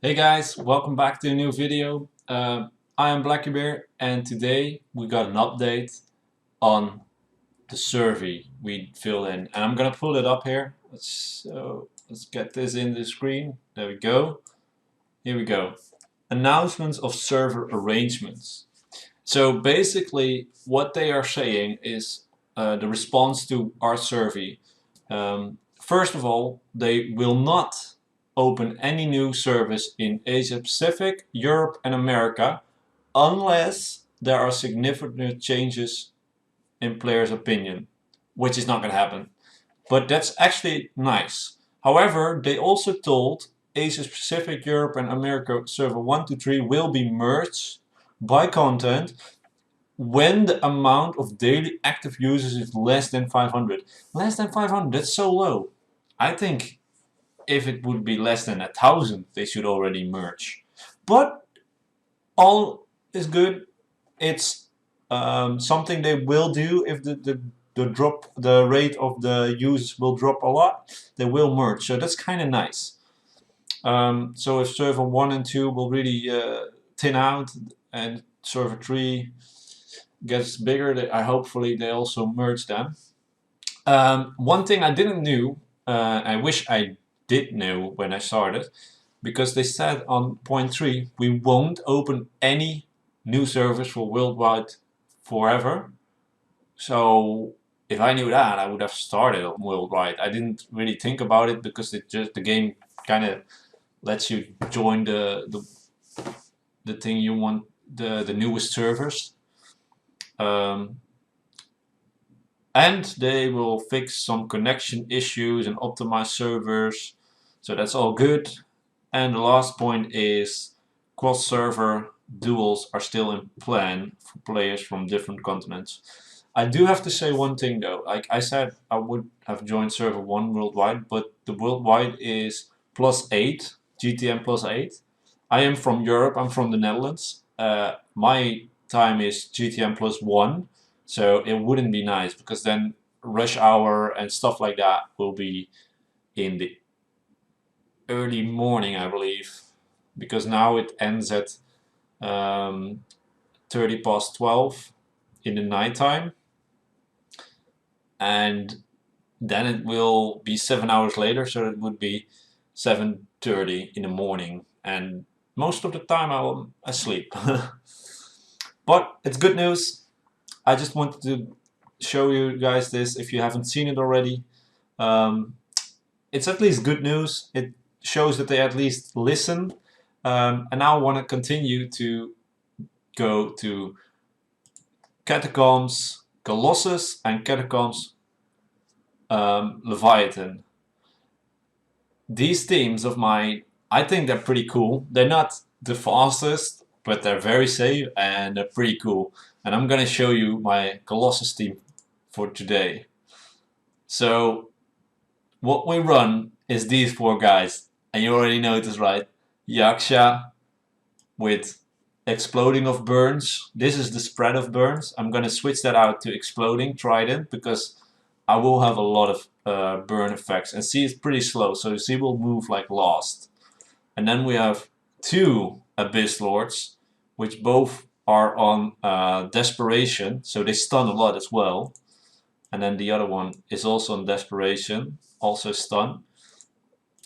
Hey guys, welcome back to a new video. I am Blackbear and today we got an update on the survey we filled in. And I'm gonna pull it up here. Let's get this in the screen. There we go. Here we go. Announcements of server arrangements. So basically what they are saying is the response to our survey. First of all, they will not open any new service in Asia Pacific, Europe and America unless there are significant changes in players' opinion, which is not going to happen. But that's actually nice. However, they also told Asia Pacific, Europe and America server 1 to 3 will be merged by content when the amount of daily active users is less than 500. Less than 500, that's so low. I think if it would be less than 1,000, they should already merge. But all is good. It's something they will do if the rate of the users will drop a lot. They will merge, so that's kind of nice. So if server 1 and 2 will really thin out and server 3 gets bigger, hopefully they also merge them. One thing I didn't knew, I wish I did know when I started, because they said on point 3 we won't open any new servers for worldwide forever. So if I knew that, I would have started on worldwide. I didn't really think about it because the game kind of lets you join the thing you want, the newest servers. And they will fix some connection issues and optimize servers, so that's all good. And the last point is cross-server duels are still in plan for players from different continents. I do have to say one thing though, like I said I would have joined server 1 worldwide, but the worldwide is +8, GTM +8. I am from Europe, I'm from the Netherlands. My time is GTM +1, so it wouldn't be nice because then rush hour and stuff like that will be in the early morning, I believe, because now it ends at 30 past 12 in the nighttime, and then it will be 7 hours later, so it would be 7:30 in the morning, and most of the time I'm asleep. But it's good news. I just wanted to show you guys this if you haven't seen it already. Um, it's at least good news. It shows that they at least listen. And now I want to continue to go to Catacombs Colossus and Catacombs Leviathan. These teams of mine, I think they're pretty cool. They're not the fastest, but they're very safe and they're pretty cool. And I'm gonna show you my Colossus team for today. So what we run is these four guys, and you already noticed, right? Yaksha with exploding of burns. This is the spread of burns. I'm gonna switch that out to exploding trident because I will have a lot of burn effects. And C is pretty slow, so C will move like Lost. And then we have two Abyss Lords, which both are on Desperation, so they stun a lot as well. And then the other one is also on Desperation, also stun.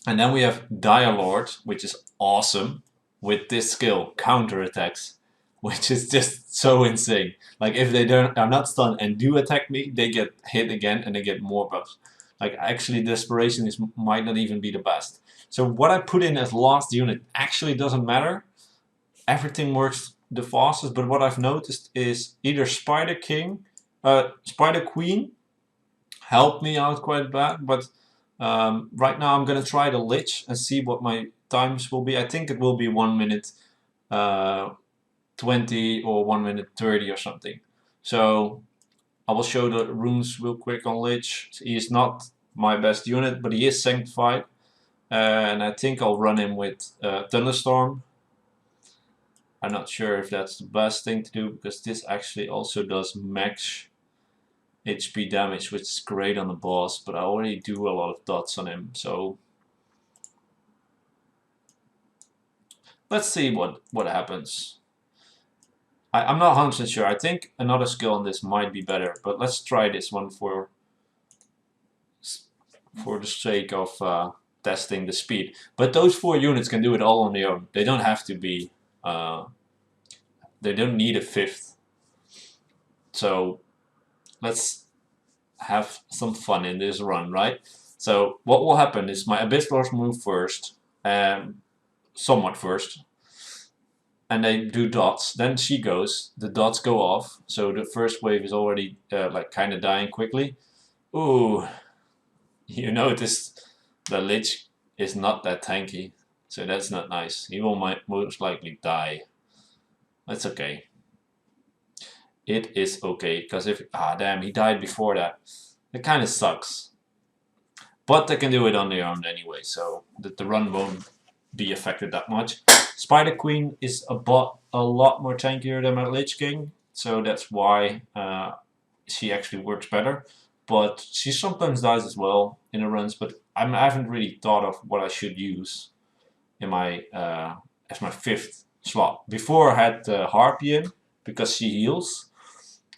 And then we have Dire Lord, which is awesome with this skill, counter attacks, which is just so insane. Like if they are not stunned and do attack me, they get hit again and they get more buffs. Like actually Desperation might not even be the best. So what I put in as last unit actually doesn't matter. Everything works the fastest, but what I've noticed is either Spider Queen helped me out quite bad, but right now I'm gonna try the Lich and see what my times will be. I think it will be 1 minute 20 or 1 minute 30 or something. So I will show the runes real quick on Lich. He is not my best unit, but he is sanctified. And I think I'll run him with Thunderstorm. I'm not sure if that's the best thing to do because this actually also does max HP damage, which is great on the boss, but I already do a lot of dots on him, so let's see what happens. I'm not 100% sure. I think another skill on this might be better, but let's try this one for the sake of testing the speed. But those 4 units can do it all on their own. They don't have to be, they don't need a 5th. So let's have some fun in this run, right? So what will happen is my Abyss Lords move first, somewhat first, and they do dots. Then she goes, the dots go off, so the first wave is already like kind of dying quickly. Ooh, you notice the Lich is not that tanky, so that's not nice. He will most likely die. That's okay. It is okay, because if, damn, he died before that. It kind of sucks. But they can do it on their own anyway, so the run won't be affected that much. Spider Queen is a lot more tankier than my Lich King, so that's why she actually works better. But she sometimes dies as well in the runs, but I haven't really thought of what I should use in my as my 5th slot. Before I had Harpy in, because she heals,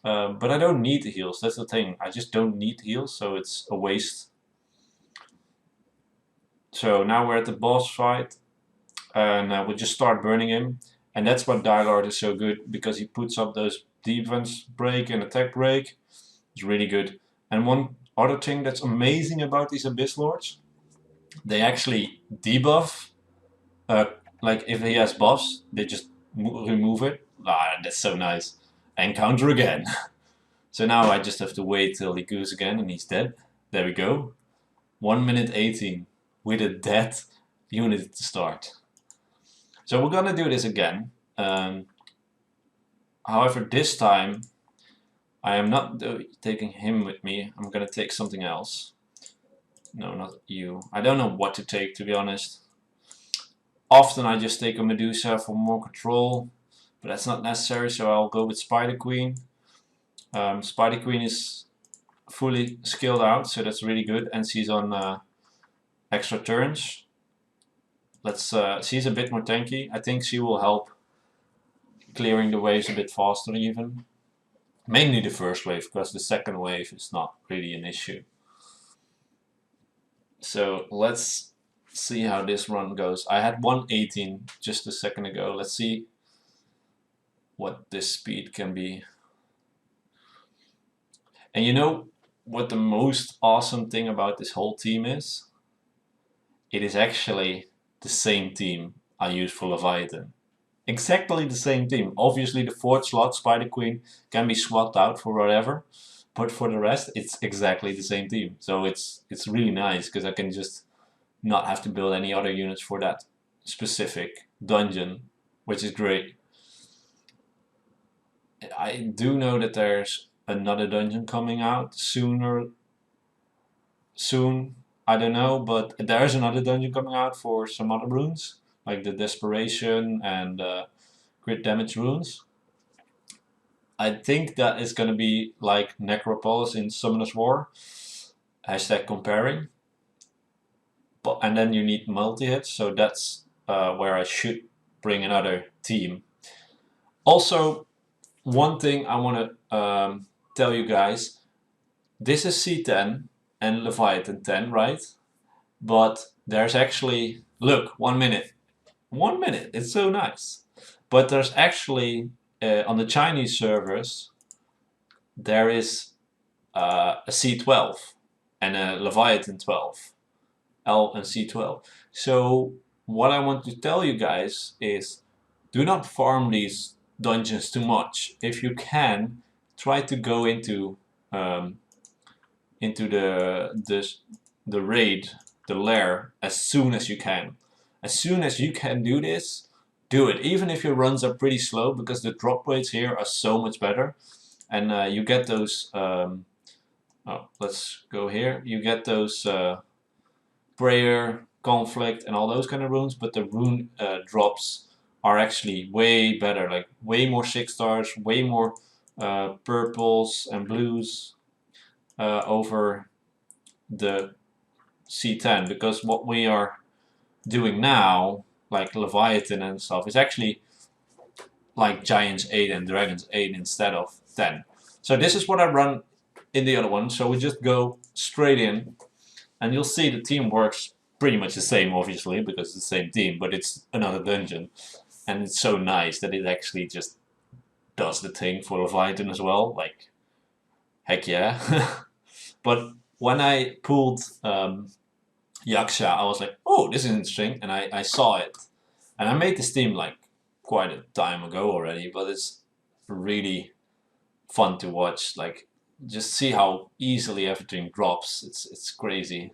but I don't need the heals, that's the thing. I just don't need heals, so it's a waste. So now we're at the boss fight, and we'll just start burning him. And that's what Dialord is so good, because he puts up those defense break and attack break. It's really good. And one other thing that's amazing about these Abyss Lords, they actually debuff. Like if he has buffs, they just remove it. That's so nice. And counter again. So now I just have to wait till he goes again and he's dead. There we go. 1 minute 18 with a dead unit to start. So we're gonna do this again. However, this time I am not taking him with me. I'm gonna take something else. No, not you. I don't know what to take, to be honest. Often I just take a Medusa for more control, but that's not necessary, so I'll go with Spider Queen. Spider Queen is fully skilled out, so that's really good, and she's on extra turns. She's a bit more tanky. I think she will help clearing the waves a bit faster even. Mainly the first wave, because the second wave is not really an issue. So let's see how this run goes. I had 118 just a second ago. Let's see what this speed can be. And you know what the most awesome thing about this whole team is? It is actually the same team I use for Leviathan. Exactly the same team. Obviously the 4th slot, Spider Queen, can be swapped out for whatever. But for the rest, it's exactly the same team. So it's really nice, because I can just not have to build any other units for that specific dungeon, which is great. I do know that there's another dungeon coming out soon. I don't know, but there is another dungeon coming out for some other runes, like the Desperation and Crit Damage runes. I think that is going to be like Necropolis in Summoner's War. Hashtag comparing. And then you need multi-hits, so that's where I should bring another team. Also, one thing I want to tell you guys, this is C10 and Leviathan 10, right? But there's actually, look, 1 minute. 1 minute, it's so nice. But there's actually, on the Chinese servers, there is a C12 and a Leviathan 12. L and C12. So what I want to tell you guys is, do not farm these dungeons too much. If you can, try to go into the raid, the lair, as soon as you can. As soon as you can do this, do it. Even if your runs are pretty slow, because the drop rates here are so much better, and you get those. Let's go here. You get those. Prayer, Conflict, and all those kind of runes, but the rune drops are actually way better, like way more 6 stars, way more purples and blues over the C10, because what we are doing now like Leviathan and stuff, is actually like Giants 8 and Dragons 8 instead of 10. So this is what I run in the other one. So we just go straight in, and you'll see the team works pretty much the same, obviously, because it's the same team, but it's another dungeon. And it's so nice that it actually just does the thing for Leviathan as well. Like, heck yeah. But when I pulled Yaksha, I was like, oh, this is interesting, and I saw it. And I made this team like quite a time ago already, but it's really fun to watch. Like, just see how easily everything drops. It's crazy.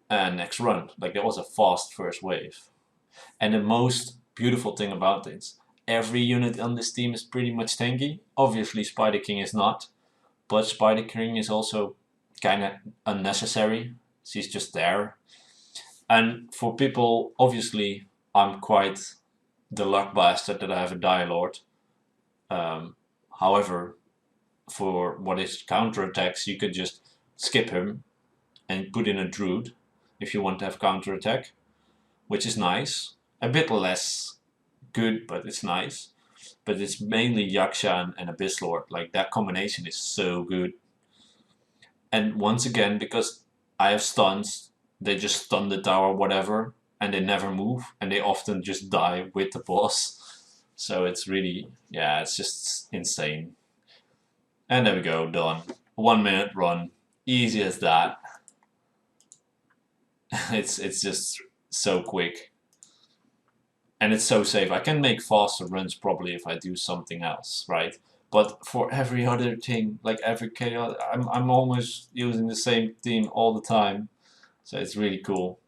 And next run, like that was a fast first wave. And the most beautiful thing about this, every unit on this team is pretty much tanky. Obviously Spider King is not, but Spider King is also kind of unnecessary. She's just there. And for people, obviously I'm quite the luck bastard that I have a Dire Lord. However, for what is counterattacks, you could just skip him and put in a Druid if you want to have counterattack, which is nice. A bit less good, but it's nice. But it's mainly Yaksha and Abyss Lord. Like, that combination is so good. And once again, because I have stuns, they just stun the tower, whatever, and they never move, and they often just die with the boss. So it's really, yeah, it's just insane. And there we go, done. 1 minute run, easy as that. it's just so quick. And it's so safe. I can make faster runs probably if I do something else, right? But for every other thing, like every chaos, I'm almost using the same team all the time. So it's really cool.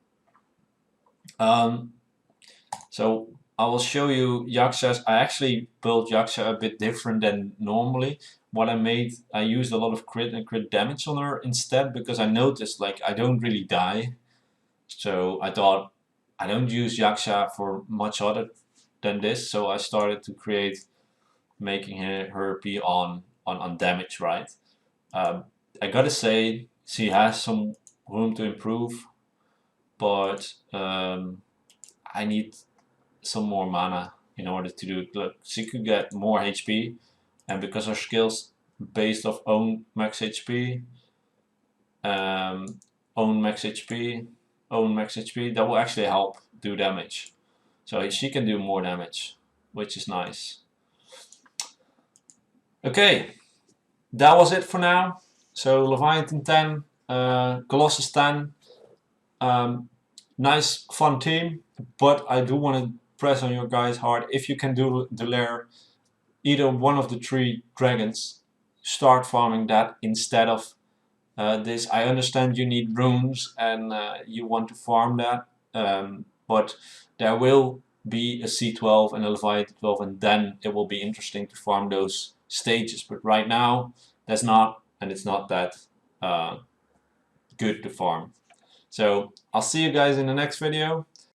So I will show you Yakshas. I actually built Yaksha a bit different than normally. What I made, I used a lot of crit and crit damage on her instead, because I noticed like I don't really die. So I thought I don't use Yaksha for much other than this. So I started to create, making her be on damage, right? I gotta say she has some room to improve, but I need some more mana in order to do it. Look, she could get more HP, and because her skills based off own max HP, own max HP, own max HP, that will actually help do damage. So she can do more damage, which is nice. Okay, that was it for now. So Leviathan 10, Colossus 10. Nice fun team, but I do want to press on your guys hard. If you can do the lair, either one of the 3 dragons, start farming that instead of this. I understand you need runes and you want to farm that, but there will be a C12 and a Leviathan 12, and then it will be interesting to farm those stages. But right now, there's not, and it's not that good to farm. So I'll see you guys in the next video.